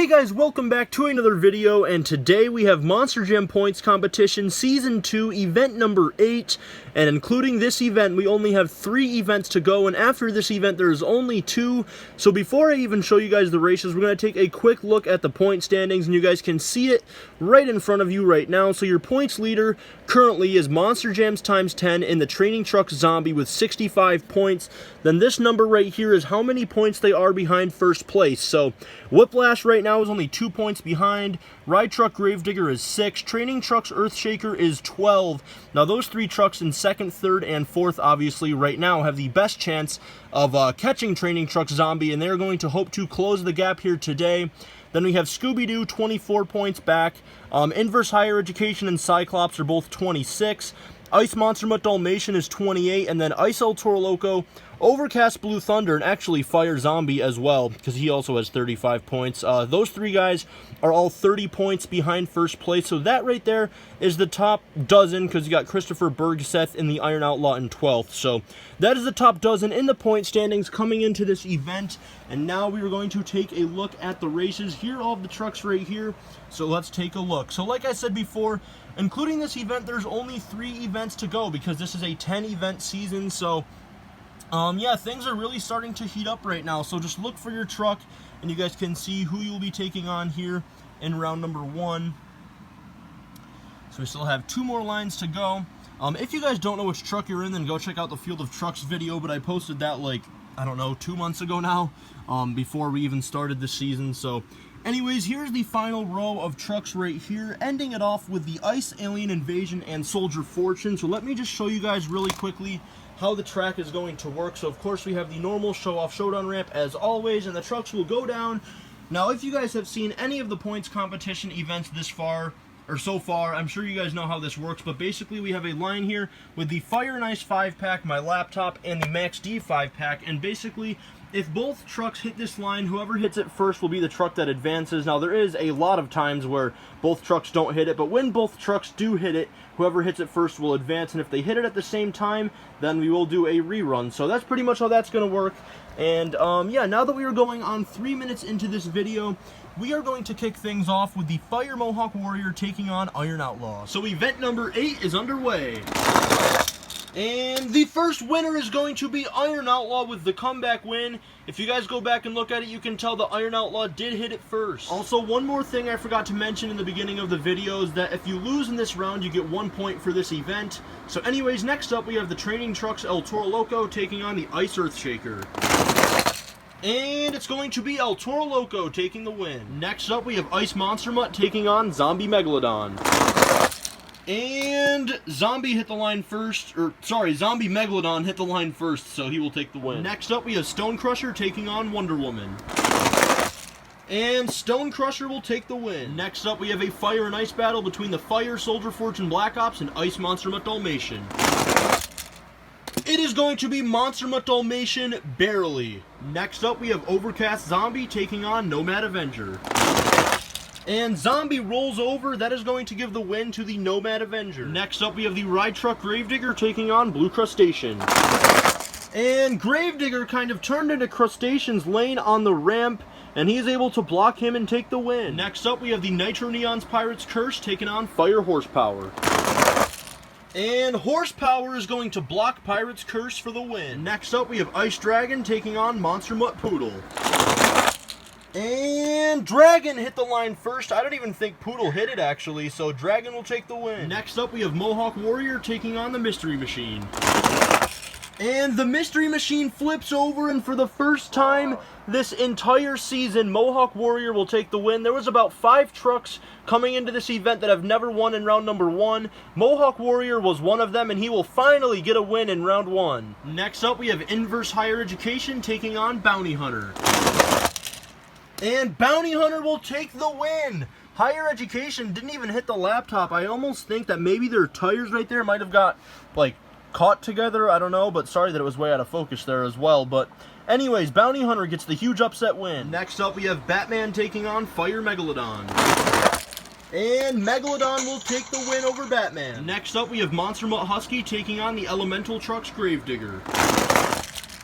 Hey guys, welcome back to another video, and today we have Monster Jam Points Competition Season 2, Event number 8, and including this event, we only have 3 events to go, and after this event, there's only 2, so before I even show you guys the races, we're going to take a quick look at the point standings, and you guys can see it right in front of you right now. So your points leader currently is Monster Jams times 10 in the Training Truck Zombie with 65 points. Then this number right here is how many points they are behind first place. So Whiplash right now is only 2 points behind. Ride Truck Gravedigger is 6. Training Trucks Earthshaker is 12. Now those 3 trucks in 2nd, 3rd, and 4th obviously right now have the best chance of catching Training Truck Zombie, and they're going to hope to close the gap here today. Then we have Scooby-Doo, 24 points back. Inverse Higher Education and Cyclops are both 26. Ice Monster Mutt Dalmatian is 28, and then Ice El Toro Loco, Overcast Blue Thunder, and actually Fire Zombie as well, because he also has 35 points. Those 3 guys are all 30 points behind first place, so that right there is the top dozen, because you got Christopher Bergseth in the Iron Outlaw in 12th. So that is the top dozen in the point standings coming into this event, and now we are going to take a look at the races. Here are all of the trucks right here, so let's take a look. So like I said before, including this event, there's only 3 events to go, because this is a 10-event season, so yeah, things are really starting to heat up right now. So just look for your truck, and you guys can see who you'll be taking on here in round number 1. So we still have 2 more lines to go. If you guys don't know which truck you're in, then go check out the Field of Trucks video, but I posted that like, I don't know, 2 months ago now, before we even started this season. So anyways, here's the final row of trucks right here, ending it off with the Ice Alien Invasion and Soldier Fortune. So let me just show you guys really quickly how the track is going to work. So of course we have the normal show-off showdown ramp as always, and the trucks will go down. Now if you guys have seen any of the points competition events this far, or so far, I'm sure you guys know how this works, but basically we have a line here with the Fire and Ice 5-pack, my laptop, and the Max D 5-pack, and basically if both trucks hit this line, whoever hits it first will be the truck that advances. Now there is a lot of times where both trucks don't hit it, but when both trucks do hit it, whoever hits it first will advance, and if they hit it at the same time, then we will do a rerun. So that's pretty much how that's going to work. And yeah, now that we are going on 3 minutes into this video, we are going to kick things off with the Fire Mohawk Warrior taking on Iron Outlaw. So event number 8 is underway. And the first winner is going to be Iron Outlaw with the comeback win. If you guys go back and look at it, you can tell the Iron Outlaw did hit it first. Also, one more thing I forgot to mention in the beginning of the video is that if you lose in this round, you get 1 point for this event. So anyways, next up we have the Training Trucks El Toro Loco taking on the Ice Earthshaker. And it's going to be El Toro Loco taking the win. Next up we have Ice Monster Mutt taking on Zombie Megalodon. And Zombie hit the line first, or sorry, Zombie Megalodon hit the line first, so he will take the win. Next up we have Stone Crusher taking on Wonder Woman. And Stone Crusher will take the win. Next up we have a Fire and Ice battle between the Fire Soldier Fortune Black Ops and Ice Monster Mutt Dalmatian. It is going to be Monster Mutt Dalmatian barely. Next up we have Overcast Zombie taking on Nomad Avenger. And Zombie rolls over. That is going to give the win to the Nomad Avenger. Next up, we have the Ride Truck Gravedigger taking on Blue Crustacean. And Gravedigger kind of turned into Crustacean's lane on the ramp, and he is able to block him and take the win. Next up, we have the Nitro Neon's Pirate's Curse taking on Fire Horsepower. And Horsepower is going to block Pirate's Curse for the win. Next up, we have Ice Dragon taking on Monster Mutt Poodle. And Dragon hit the line first. I don't even think Poodle hit it, actually, so Dragon will take the win. Next up, we have Mohawk Warrior taking on the Mystery Machine. And the Mystery Machine flips over, and for the first time this entire season, Mohawk Warrior will take the win. There was about 5 trucks coming into this event that have never won in round number 1. Mohawk Warrior was one of them, and he will finally get a win in round 1. Next up, we have Inverse Higher Education taking on Bounty Hunter. And Bounty Hunter will take the win. Higher Education didn't even hit the laptop. I almost think that maybe their tires right there might have got, like, caught together. I don't know, but sorry that it was way out of focus there as well. But anyways, Bounty Hunter gets the huge upset win. Next up, we have Batman taking on Fire Megalodon. And Megalodon will take the win over Batman. Next up, we have Monster Mutt Husky taking on the Elemental Trucks Gravedigger.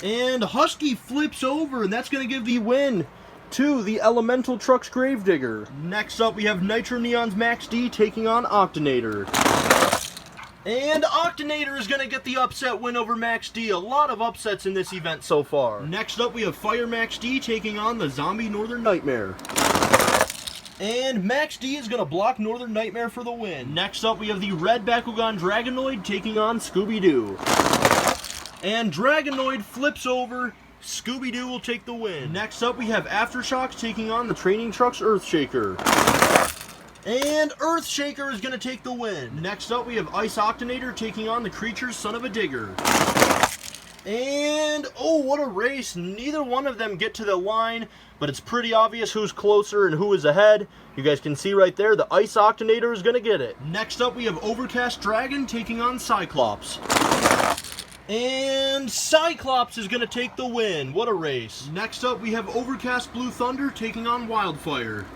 And Husky flips over, and that's going to give the win to the Elemental Trucks Gravedigger. Next up, we have Nitro Neon's Max D taking on Octonator. And Octonator is going to get the upset win over Max D. A lot of upsets in this event so far. Next up, we have Fire Max D taking on the Zombie Northern Nightmare. And Max D is going to block Northern Nightmare for the win. Next up, we have the Red Bakugan Dragonoid taking on Scooby-Doo. And Dragonoid flips over. Scooby-Doo will take the win. Next up, we have Aftershocks taking on the Training Trucks Earthshaker. And Earthshaker is going to take the win. Next up, we have Ice Octonator taking on the Creature's Son of a Digger. And, oh, what a race. Neither one of them get to the line, but it's pretty obvious who's closer and who is ahead. You guys can see right there, the Ice Octonator is going to get it. Next up, we have Overcast Dragon taking on Cyclops. And Cyclops is going to take the win. What a race. Next up, we have Overcast Blue Thunder taking on Wildfire.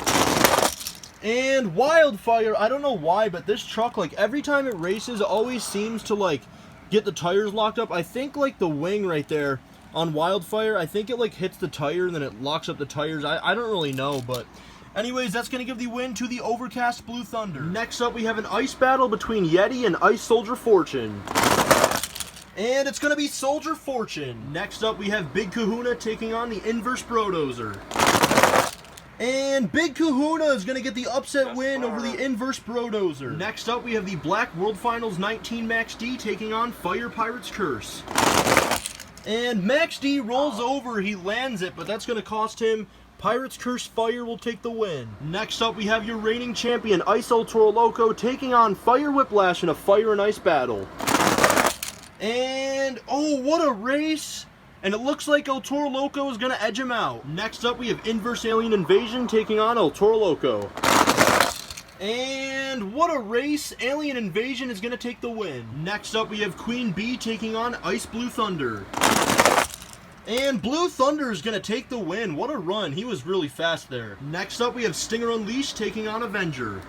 And Wildfire, I don't know why, but this truck, like, every time it races, always seems to, like, get the tires locked up. I think, like, the wing right there on Wildfire, I think it, like, hits the tire and then it locks up the tires. I don't really know, but anyways, that's going to give the win to the Overcast Blue Thunder. Next up, we have an ice battle between Yeti and Ice Soldier Fortune. And it's going to be Soldier Fortune. Next up, we have Big Kahuna taking on the Inverse Brodozer. And Big Kahuna is going to get the upset win over the Inverse Brodozer. Next up, we have the Black World Finals 19 Max D taking on Fire Pirate's Curse. And Max D rolls over, he lands it, but that's going to cost him. Pirate's Curse Fire will take the win. Next up, we have your reigning champion, Ice El Toro Loco, taking on Fire Whiplash in a Fire and Ice battle. And, oh, what a race! And it looks like El Toro Loco is going to edge him out. Next up, we have Inverse Alien Invasion taking on El Toro Loco. And what a race! Alien Invasion is going to take the win. Next up, we have Queen Bee taking on Ice Blue Thunder. And Blue Thunder is going to take the win. What a run. He was really fast there. Next up, we have Stinger Unleashed taking on Avenger.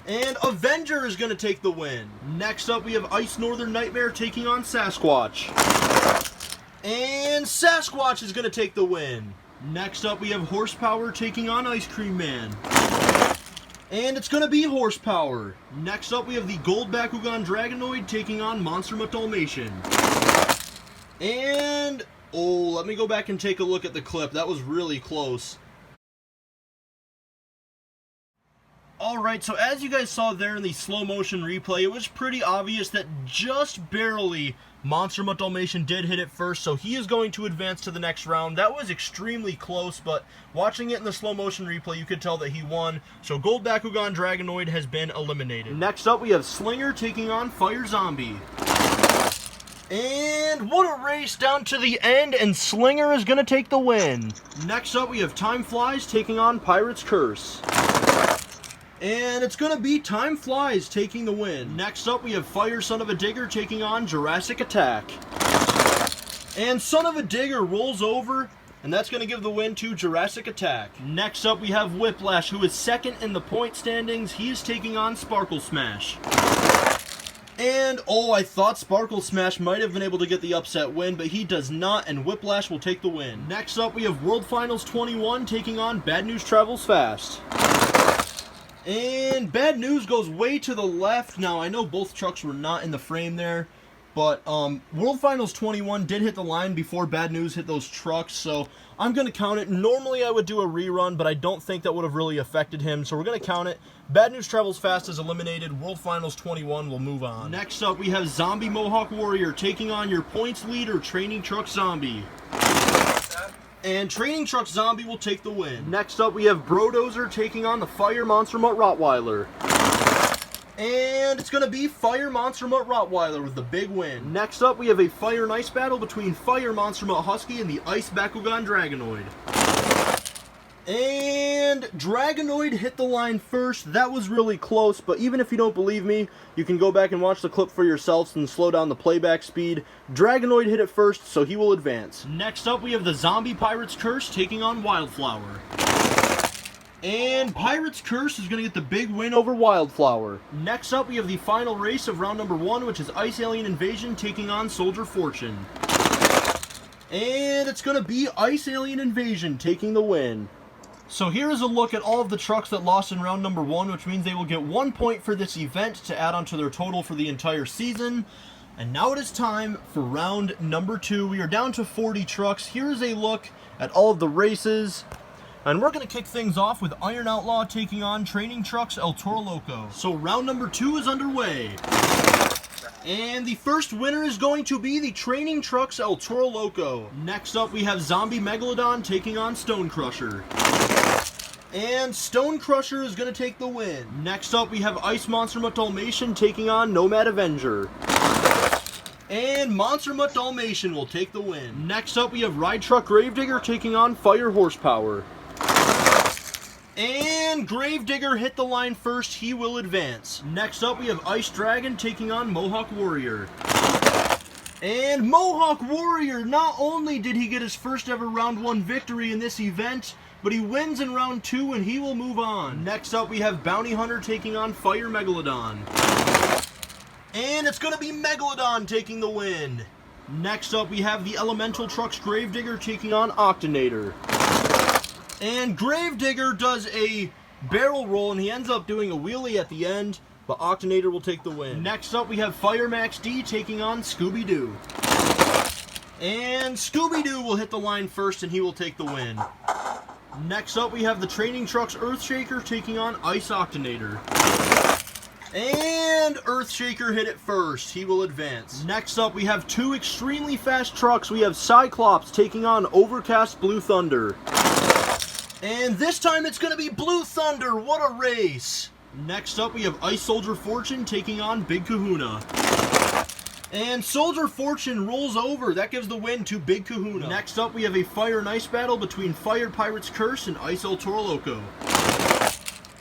And Avenger is going to take the win. Next up, we have Ice Northern Nightmare taking on Sasquatch. And Sasquatch is going to take the win. Next up, we have Horsepower taking on Ice Cream Man. And it's going to be Horsepower. Next up, we have the Gold Bakugan Dragonoid taking on Monster Mutt Dalmatian. And, oh, let me go back and take a look at the clip. That was really close. Alright, so as you guys saw there in the slow motion replay, it was pretty obvious that just barely Monster Mutt Dalmatian did hit it first, so he is going to advance to the next round. That was extremely close, but watching it in the slow motion replay, you could tell that he won. So Gold Bakugan Dragonoid has been eliminated. Next up, we have Slinger taking on Fire Zombie. And what a race down to the end, and Slinger is going to take the win. Next up, we have Time Flies taking on Pirate's Curse. And it's going to be Time Flies taking the win. Next up, we have Fire Son of a Digger taking on Jurassic Attack. And Son of a Digger rolls over, and that's going to give the win to Jurassic Attack. Next up, we have Whiplash, who is second in the point standings. He is taking on Sparkle Smash. And, oh, I thought Sparkle Smash might have been able to get the upset win, but he does not, and Whiplash will take the win. Next up, we have World Finals 21 taking on Bad News Travels Fast. And Bad News goes way to the left. Now, I know both trucks were not in the frame there, but World Finals 21 did hit the line before Bad News hit those trucks, so I'm going to count it. Normally, I would do a rerun, but I don't think that would have really affected him, so we're going to count it. Bad News Travels Fast is eliminated. World Finals 21 will move on. Next up, we have Zombie Mohawk Warrior taking on your points leader, Training Truck Zombie. And Training Truck Zombie will take the win. Next up, we have Brodozer taking on the Fire Monster Mutt Rottweiler. And it's going to be Fire Monster Mutt Rottweiler with the big win. Next up, we have a Fire and Ice battle between Fire Monster Mutt Husky and the Ice Bakugan Dragonoid. And Dragonoid hit the line first. That was really close, but even if you don't believe me, you can go back and watch the clip for yourselves and slow down the playback speed. Dragonoid hit it first, so he will advance. Next up, we have the Zombie Pirate's Curse taking on Wildflower. And Pirate's Curse is going to get the big win over Wildflower. Next up, we have the final race of round number 1, which is Ice Alien Invasion taking on Soldier Fortune. And it's going to be Ice Alien Invasion taking the win. So here is a look at all of the trucks that lost in round number 1, which means they will get 1 point for this event to add onto their total for the entire season. And now it is time for round number 2. We are down to 40 trucks. Here is a look at all of the races. And we're going to kick things off with Iron Outlaw taking on Training Trucks El Toro Loco. So round number 2 is underway. And the first winner is going to be the Training Trucks El Toro Loco. Next up, we have Zombie Megalodon taking on Stone Crusher. And Stone Crusher is going to take the win. Next up, we have Ice Monster Mutt Dalmatian taking on Nomad Avenger. And Monster Mutt Dalmatian will take the win. Next up, we have Ride Truck Gravedigger taking on Fire Horsepower. And Gravedigger hit the line first, he will advance. Next up, we have Ice Dragon taking on Mohawk Warrior. And Mohawk Warrior, not only did he get his first ever round 1 victory in this event, but he wins in round 2 and he will move on. Next up, we have Bounty Hunter taking on Fire Megalodon. And it's going to be Megalodon taking the win. Next up, we have the Elemental Trucks Gravedigger taking on Octanator. And Gravedigger does a barrel roll and he ends up doing a wheelie at the end, but Octanator will take the win. Next up, we have Fire Max D taking on Scooby-Doo. And Scooby-Doo will hit the line first and he will take the win. Next up, we have the Training Trucks Earthshaker taking on Ice Octanator. And Earthshaker hit it first. He will advance. Next up, we have 2 extremely fast trucks. We have Cyclops taking on Overcast Blue Thunder. And this time it's going to be Blue Thunder. What a race. Next up, we have Ice Soldier Fortune taking on Big Kahuna. And Soldier Fortune rolls over. That gives the win to Big Kahuna. Next up, we have a Fire and Ice battle between Fire Pirate's Curse and Ice El Toro Loco.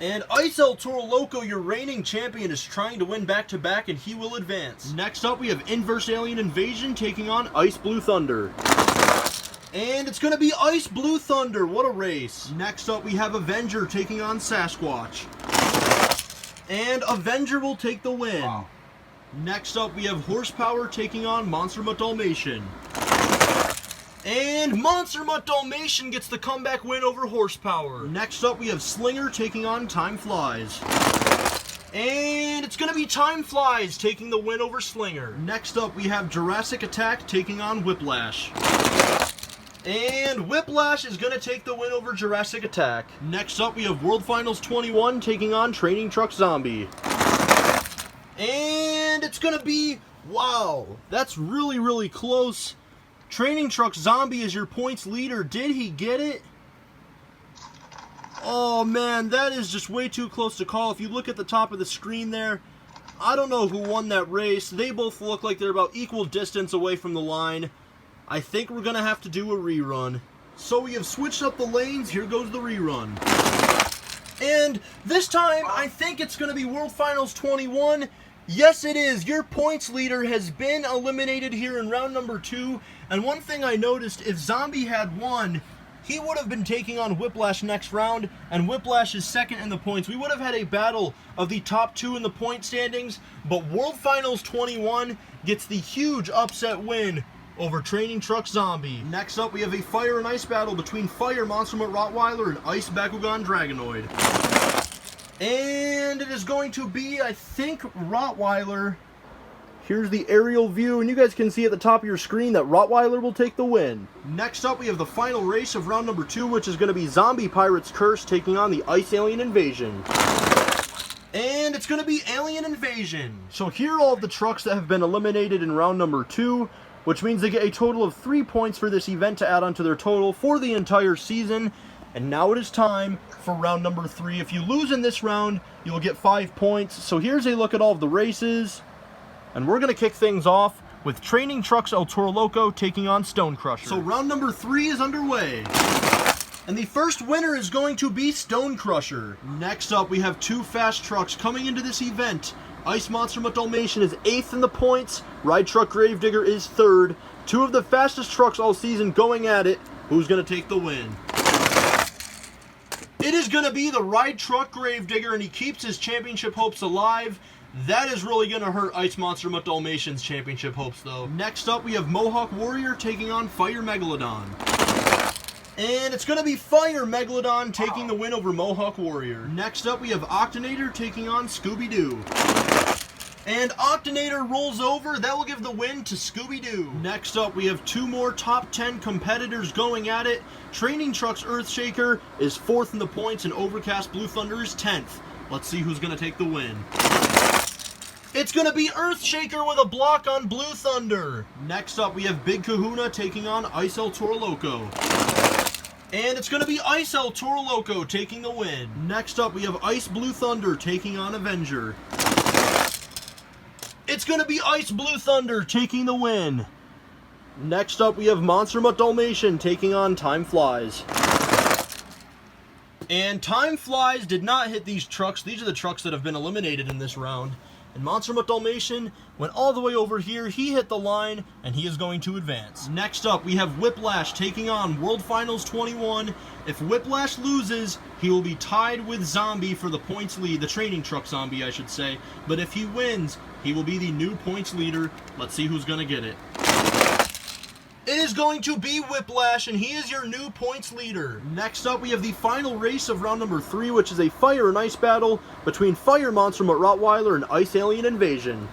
And Ice El Toro Loco, your reigning champion, is trying to win back-to-back, and he will advance. Next up, we have Inverse Alien Invasion taking on Ice Blue Thunder. And it's going to be Ice Blue Thunder. What a race. Next up, we have Avenger taking on Sasquatch. And Avenger will take the win. Wow. Next up, we have Horsepower taking on Monster Mutt Dalmatian. And Monster Mutt Dalmatian gets the comeback win over Horsepower. Next up, we have Slinger taking on Time Flies. And it's going to be Time Flies taking the win over Slinger. Next up, we have Jurassic Attack taking on Whiplash. And Whiplash is going to take the win over Jurassic Attack. Next up, we have World Finals 21 taking on Training Truck Zombie. And it's going to be, wow, that's really, really close. Training Truck Zombie is your points leader. Did he get it? Oh, man, that is just way too close to call. If you look at the top of the screen there, I don't know who won that race. They both look like they're about equal distance away from the line. I think we're going to have to do a rerun. So we have switched up the lanes. Here goes the rerun. And this time, I think it's going to be World Finals 21. Yes, it is. Your points leader has been eliminated here in round number 2. And one thing I noticed, if Zombie had won, he would have been taking on Whiplash next round, and Whiplash is second in the points. We would have had a battle of the top 2 in the point standings, but World Finals 21 gets the huge upset win over Training Truck Zombie. Next up, we have a Fire and Ice battle between Fire Monster Mutt Rottweiler and Ice Bakugan Dragonoid. And it is going to be, I think, Rottweiler. Here's the aerial view, and you guys can see at the top of your screen that Rottweiler will take the win. Next up, we have the final race of round number 2, which is going to be Zombie Pirate's Curse taking on the Ice Alien Invasion. And it's going to be Alien Invasion. So here are all of the trucks that have been eliminated in round number 2, which means they get a total of 3 points for this event to add onto their total for the entire season. And now it is time for round number 3. If you lose in this round, you'll get 5 points. So here's a look at all of the races. And we're going to kick things off with Training Trucks El Toro Loco taking on Stone Crusher. So round number 3 is underway. And the first winner is going to be Stone Crusher. Next up, we have 2 fast trucks coming into this event. Ice Monster Mutt Dalmatian is 8th in the points. Ride Truck Gravedigger is 3rd. 2 of the fastest trucks all season going at it. Who's going to take the win? It is going to be the Ride Truck Gravedigger, and he keeps his championship hopes alive. That is really going to hurt Ice Monster Mutt Dalmatian's championship hopes, though. Next up, we have Mohawk Warrior taking on Fire Megalodon. And it's going to be Fire Megalodon taking the win over Mohawk Warrior. Next up, we have Octonator taking on Scooby-Doo. And Octonator rolls over. That will give the win to Scooby-Doo. Next up, we have two more top 10 competitors going at it. Training Trucks Earthshaker is 4th in the points, and Overcast Blue Thunder is 10th. Let's see who's going to take the win. It's going to be Earthshaker with a block on Blue Thunder. Next up, we have Big Kahuna taking on Ice El Toro Loco. And it's going to be Ice El Toro Loco taking the win. Next up, we have Ice Blue Thunder taking on Avenger. It's going to be Ice Blue Thunder taking the win. Next up, we have Monster Mutt Dalmatian taking on Time Flies. And Time Flies did not hit these trucks. These are the trucks that have been eliminated in this round. And Monster Mutt Dalmatian went all the way over here. He hit the line, and he is going to advance. Next up, we have Whiplash taking on World Finals 21. If Whiplash loses, he will be tied with Zombie for the points lead. The training truck Zombie, I should say. But if he wins, he will be the new points leader. Let's see who's going to get it. It is going to be Whiplash, and he is your new points leader. Next up, we have the final race of round number 3, which is a fire and ice battle between Fire Monster Mutt Rottweiler and Ice Alien Invasion.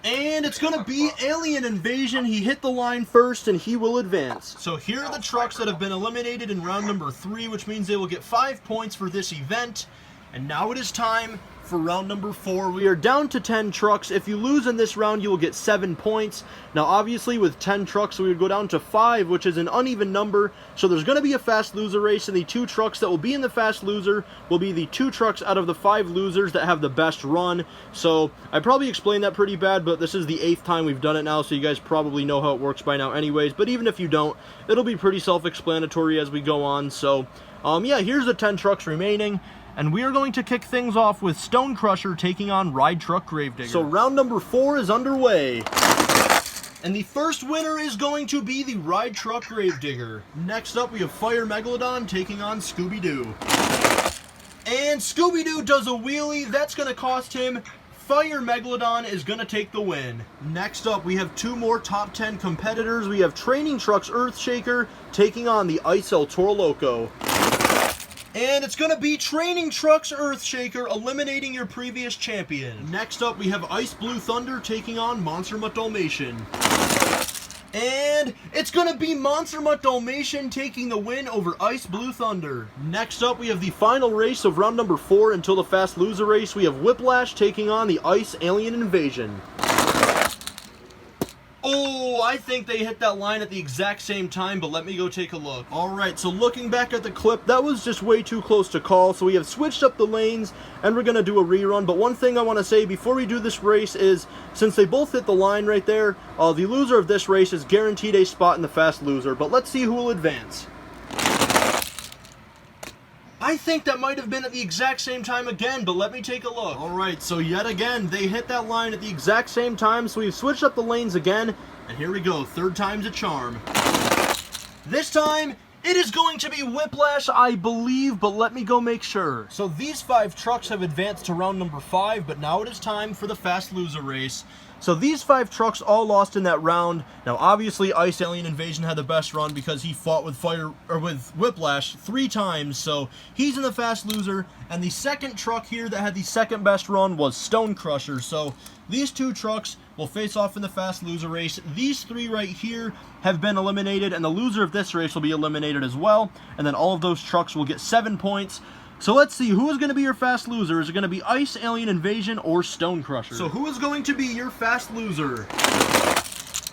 And it's going to be Alien Invasion. He hit the line first, and he will advance. So here are the trucks that have been eliminated in round number 3, which means they will get 5 points for this event. And now it is time for round number 4. We are down to 10 trucks. If you lose in this round, you will get 7 points. Now, obviously, with 10 trucks, we would go down to 5, which is an uneven number. So there's going to be a fast loser race, and the 2 trucks that will be in the fast loser will be the 2 trucks out of the 5 losers that have the best run. So I probably explained that pretty bad, but this is the 8th time we've done it now, so you guys probably know how it works by now anyways. But even if you don't, it'll be pretty self-explanatory as we go on. So, yeah, here's the 10 trucks remaining. And we are going to kick things off with Stone Crusher taking on Ride Truck Gravedigger. So round number 4 is underway. And the first winner is going to be the Ride Truck Gravedigger. Next up, we have Fire Megalodon taking on Scooby-Doo. And Scooby-Doo does a wheelie. That's going to cost him. Fire Megalodon is going to take the win. Next up, we have 2 more top 10 competitors. We have Training Trucks Earthshaker taking on the Ice El Toro Loco. And it's going to be Training Trucks Earthshaker eliminating your previous champion. Next up, we have Ice Blue Thunder taking on Monster Mutt Dalmatian. And it's going to be Monster Mutt Dalmatian taking the win over Ice Blue Thunder. Next up, we have the final race of round number 4 until the fast loser race. We have Whiplash taking on the Ice Alien Invasion. Oh, I think they hit that line at the exact same time, but let me go take a look. Alright, so looking back at the clip, that was just way too close to call, so we have switched up the lanes, and we're going to do a rerun. But one thing I want to say before we do this race is, since they both hit the line right there, the loser of this race is guaranteed a spot in the fast loser. But let's see who will advance. I think that might have been at the exact same time again, but let me take a look. Alright, so yet again, they hit that line at the exact same time, so we've switched up the lanes again, and here we go, 3rd time's a charm. This time, it is going to be Whiplash, I believe, but let me go make sure. So these 5 trucks have advanced to round number 5, but now it is time for the fast loser race. So these 5 trucks all lost in that round. Now obviously Ice Alien Invasion had the best run because he fought with Whiplash 3 times, so he's in the fast loser. And the second truck here that had the second best run was Stone Crusher. So these 2 trucks will face off in the fast loser race. These 3 right here have been eliminated, and the loser of this race will be eliminated as well. And then all of those trucks will get 7 points. So let's see, who is going to be your fast loser? Is it going to be Ice Alien Invasion or Stone Crusher? So who is going to be your fast loser?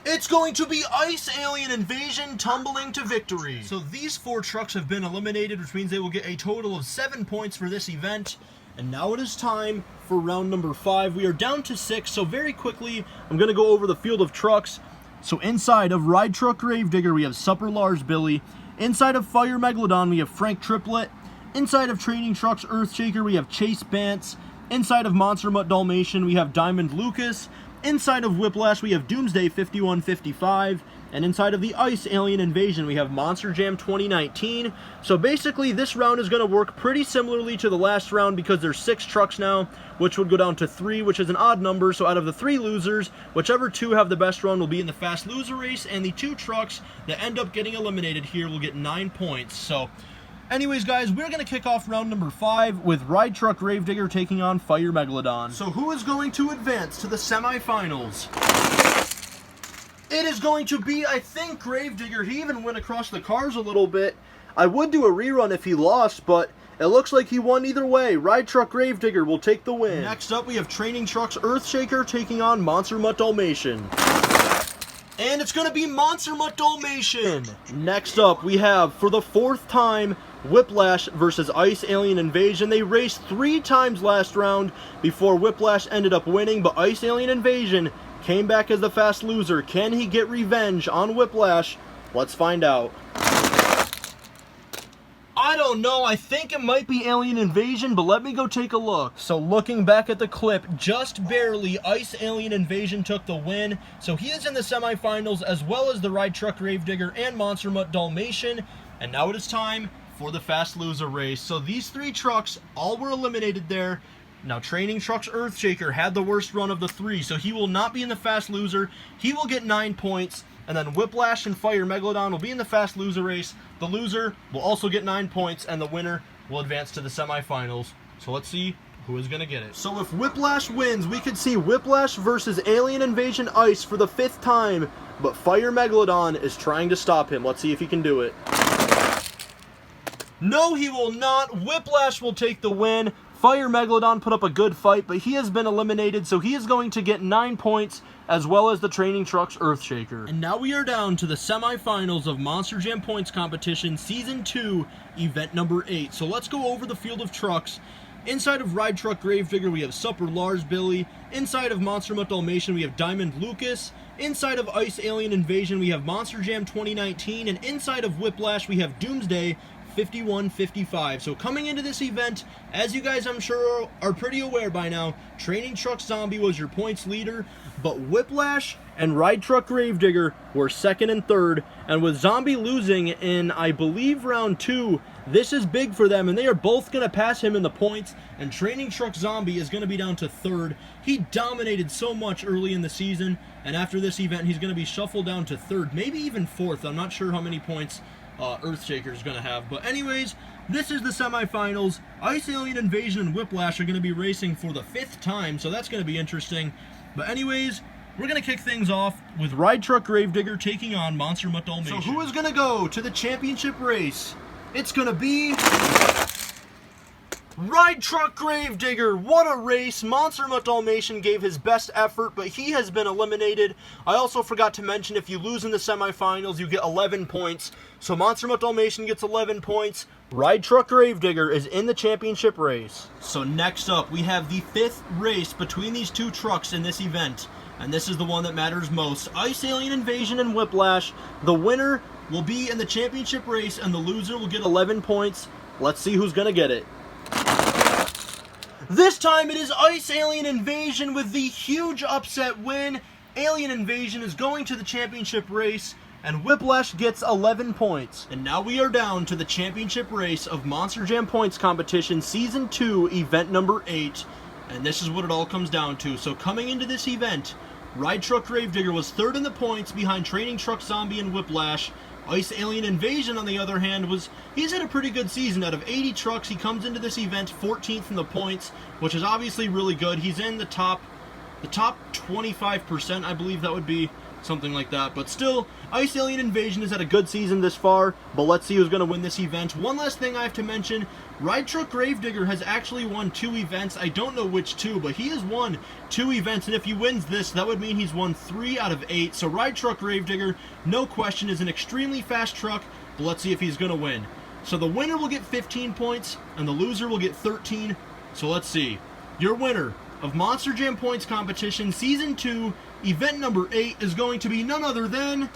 It's going to be Ice Alien Invasion tumbling to victory. So these 4 trucks have been eliminated, which means they will get a total of 7 points for this event. And now it is time for round number 5. We are down to 6, so very quickly, I'm going to go over the field of trucks. So inside of Ride Truck Gravedigger, we have Supper Lars Billy. Inside of Fire Megalodon, we have Frank Triplet. Inside of Training Trucks Earthshaker, we have Chase Bance. Inside of Monster Mutt Dalmatian, we have Diamond Lucas. Inside of Whiplash, we have Doomsday 5155. And inside of the Ice Alien Invasion, we have Monster Jam 2019. So basically, this round is going to work pretty similarly to the last round because there's 6 trucks now, which would go down to 3, which is an odd number. So out of the 3 losers, whichever 2 have the best run will be in the fast loser race, and the 2 trucks that end up getting eliminated here will get 9 points. So anyways, guys, we're going to kick off round number 5 with Ride Truck Gravedigger taking on Fire Megalodon. So who is going to advance to the semifinals? It is going to be, I think, Gravedigger. He even went across the cars a little bit. I would do a rerun if he lost, but it looks like he won either way. Ride Truck Gravedigger will take the win. Next up, we have Training Trucks Earthshaker taking on Monster Mutt Dalmatian. And it's going to be Monster Mutt Dalmatian. Next up, we have, for the 4th time, Whiplash versus Ice Alien Invasion. They raced 3 times last round before Whiplash ended up winning, but Ice Alien Invasion came back as the fast loser. Can he get revenge on Whiplash? Let's find out. I don't know, I think it might be Alien Invasion, but let me go take a look. So looking back at the clip, just barely, Ice Alien Invasion took the win. So he is in the semifinals, as well as the Ride Truck Gravedigger and Monster Mutt Dalmatian. And now it is time for the fast loser race. So these 3 trucks all were eliminated there. Now, Training Trucks Earthshaker had the worst run of the 3, so he will not be in the fast loser. He will get 9 points, and then Whiplash and Fire Megalodon will be in the fast loser race. The loser will also get 9 points, and the winner will advance to the semifinals. So let's see who is going to get it. So if Whiplash wins, we could see Whiplash versus Alien Invasion Ice for the 5th time, but Fire Megalodon is trying to stop him. Let's see if he can do it. No, he will not. Whiplash will take the win. Fire Megalodon put up a good fight, but he has been eliminated, so he is going to get 9 points, as well as the Training Trucks Earthshaker. And now we are down to the semifinals of Monster Jam Points Competition Season 2, Event number 8. So let's go over the field of trucks. Inside of Ride Truck Gravedigger, we have Supper Lars Billy. Inside of Monster Mutt Dalmatian, we have Diamond Lucas. Inside of Ice Alien Invasion, we have Monster Jam 2019. And inside of Whiplash, we have Doomsday 51-55. So coming into this event, as you guys I'm sure are pretty aware by now, Training Truck Zombie was your points leader, but Whiplash and Ride Truck Gravedigger were 2nd and 3rd, and with Zombie losing in, I believe, round 2, this is big for them, and they are both going to pass him in the points, and Training Truck Zombie is going to be down to 3rd. He dominated so much early in the season, and after this event, he's going to be shuffled down to 3rd, maybe even 4th. I'm not sure how many points Earthshaker is going to have. But anyways, this is the semifinals. Ice Alien Invasion and Whiplash are going to be racing for the 5th time, so that's going to be interesting. But anyways, we're going to kick things off with Ride Truck Gravedigger taking on Monster Mutt Dalmatian. So who is going to go to the championship race? It's going to be Ride Truck Gravedigger. What a race. Monster Mutt Dalmatian gave his best effort, but he has been eliminated. I also forgot to mention, if you lose in the semifinals, you get 11 points. So Monster Mutt Dalmatian gets 11 points. Ride Truck Gravedigger is in the championship race. So next up, we have the 5th race between these 2 trucks in this event. And this is the one that matters most. Ice Alien Invasion and Whiplash. The winner will be in the championship race, and the loser will get 11 points. Let's see who's going to get it. This time it is Ice Alien Invasion with the huge upset win. Alien Invasion is going to the championship race, and Whiplash gets 11 points. And now we are down to the championship race of Monster Jam Points Competition Season 2, Event number 8. And this is what it all comes down to. So coming into this event, Ride Truck Gravedigger was 3rd in the points behind Training Truck Zombie and Whiplash. Ice Alien Invasion, on the other hand, he's had a pretty good season. Out of 80 trucks, he comes into this event 14th in the points, which is obviously really good. He's in the top 25%, I believe that would be, something like that. But still, Ice Alien Invasion has had a good season this far, but let's see who's going to win this event. One last thing I have to mention, Ride Truck Gravedigger has actually won 2 events. I don't know which 2, but he has won 2 events, and if he wins this, that would mean he's won 3 out of 8. So Ride Truck Gravedigger, no question, is an extremely fast truck, but let's see if he's going to win. So the winner will get 15 points, and the loser will get 13. So let's see. Your winner of Monster Jam Points Competition Season 2, Event number 8 is going to be none other than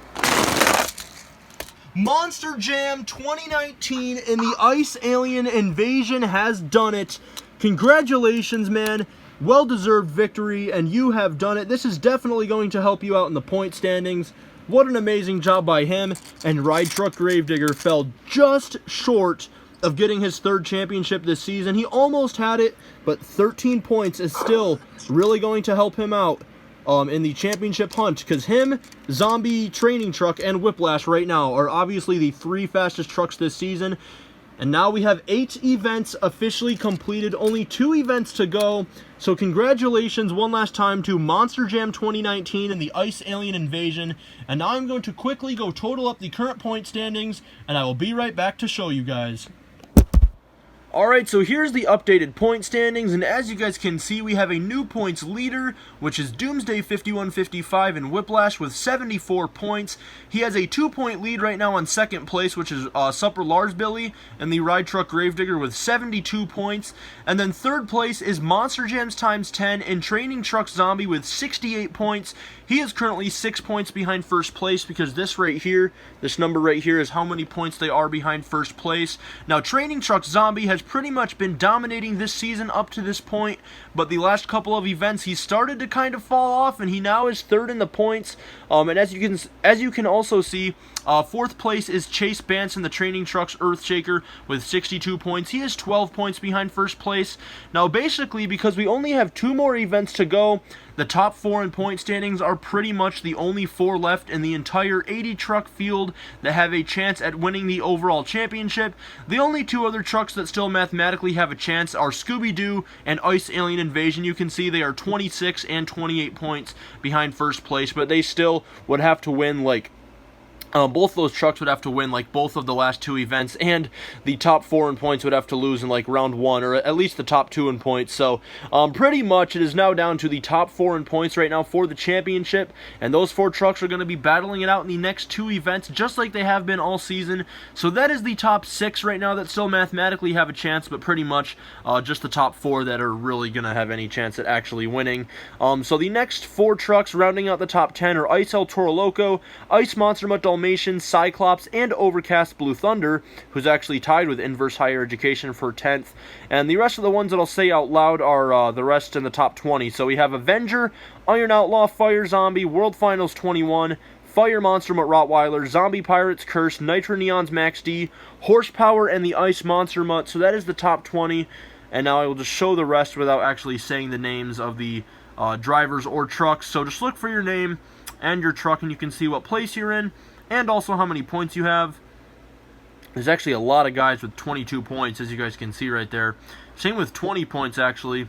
Monster Jam 2019, and the Ice Alien Invasion has done it. Congratulations, man. Well-deserved victory, and you have done it. This is definitely going to help you out in the point standings. what an amazing job by him. And Ride Truck Gravedigger fell just short of getting his 3rd championship this season. He almost had it, but 13 points is still really going to help him out in the championship hunt, because him, Zombie Training Truck, and Whiplash right now are obviously the 3 fastest trucks this season. And now we have 8 events officially completed, only 2 events to go. So congratulations one last time to Monster Jam 2019 and the Ice Alien Invasion. And now I'm going to quickly go total up the current point standings, and I will be right back to show you guys. Alright, so here's the updated point standings, and as you guys can see, we have a new points leader, which is Doomsday 5155 in Whiplash with 74 points. He has a 2-point lead right now on 2nd place, which is Supper Lars Billy and the Ride Truck Gravedigger with 72 points. And then 3rd place is Monster Jams times 10 and Training Truck Zombie with 68 points. He is currently 6 points behind 1st place, because this right here, this number right here, is how many points they are behind 1st place. Now, Training Truck Zombie has pretty much been dominating this season up to this point, but the last couple of events he started to kind of fall off, and he now is 3rd in the points. And as you can also see, 4th place is Chase Banson, the Training Trucks Earthshaker, with 62 points. He is 12 points behind 1st place. Now, basically, because we only have 2 more events to go, the top 4 in point standings are pretty much the only 4 left in the entire 80 truck field that have a chance at winning the overall championship. The only 2 other trucks that still mathematically have a chance are Scooby-Doo and Ice Alien Invasion. You can see they are 26 and 28 points behind 1st place, but they still would have to win like both those trucks would have to win like both of the last 2 events, and the top 4 in points would have to lose in like round 1, or at least the top 2 in points. So pretty much it is now down to the top 4 in points right now for the championship, and those 4 trucks are going to be battling it out in the next 2 events, just like they have been all season. So that is the top 6 right now that still mathematically have a chance, but pretty much just the top 4 that are really going to have any chance at actually winning. So the next 4 trucks rounding out the top 10 are Ice El Toro Loco, Ice Monster Mutt Dalmatian, Cyclops, and Overcast Blue Thunder, who's actually tied with Inverse Higher Education for 10th. And the rest of the ones that I'll say out loud are the rest in the top 20. So we have Avenger, Iron Outlaw, Fire Zombie, World Finals 21, Fire Monster Mutt Rottweiler, Zombie Pirates Curse, Nitro Neons Max D, Horsepower, and the Ice Monster Mutt. So that is the top 20. And now I will just show the rest without actually saying the names of the drivers or trucks. So just look for your name and your truck, and you can see what place you're in, and also how many points you have. There's actually a lot of guys with 22 points, as you guys can see right there. Same with 20 points, actually.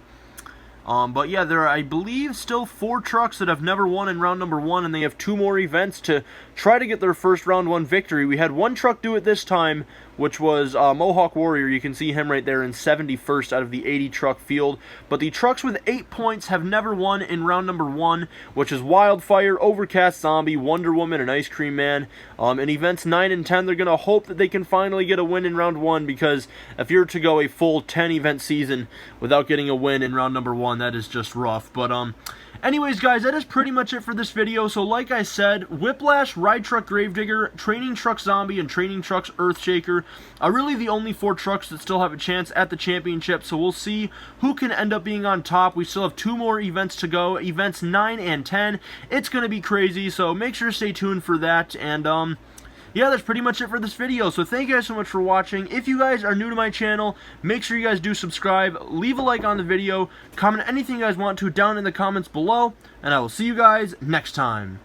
But yeah, there are, I believe, still 4 trucks that have never won in round number 1, and they have 2 more events to try to get their first round 1 victory. We had 1 truck do it this time, which was Mohawk Warrior. You can see him right there in 71st out of the 80 truck field. But the trucks with 8 points have never won in round number 1, which is Wildfire, Overcast Zombie, Wonder Woman, and Ice Cream Man. In events 9 and 10, they're going to hope that they can finally get a win in round 1, because if you're to go a full 10 event season without getting a win in round number 1, that is just rough. But anyways, guys, that is pretty much it for this video. So like I said, Whiplash, Ride Truck Gravedigger, Training Truck Zombie, and Training Trucks Earthshaker are really the only 4 trucks that still have a chance at the championship. So we'll see who can end up being on top. We still have 2 more events to go, events 9 and 10. It's going to be crazy, so make sure to stay tuned for that. And yeah, that's pretty much it for this video. So thank you guys so much for watching. If you guys are new to my channel, make sure you guys do subscribe, leave a like on the video, comment anything you guys want to down in the comments below, and I will see you guys next time.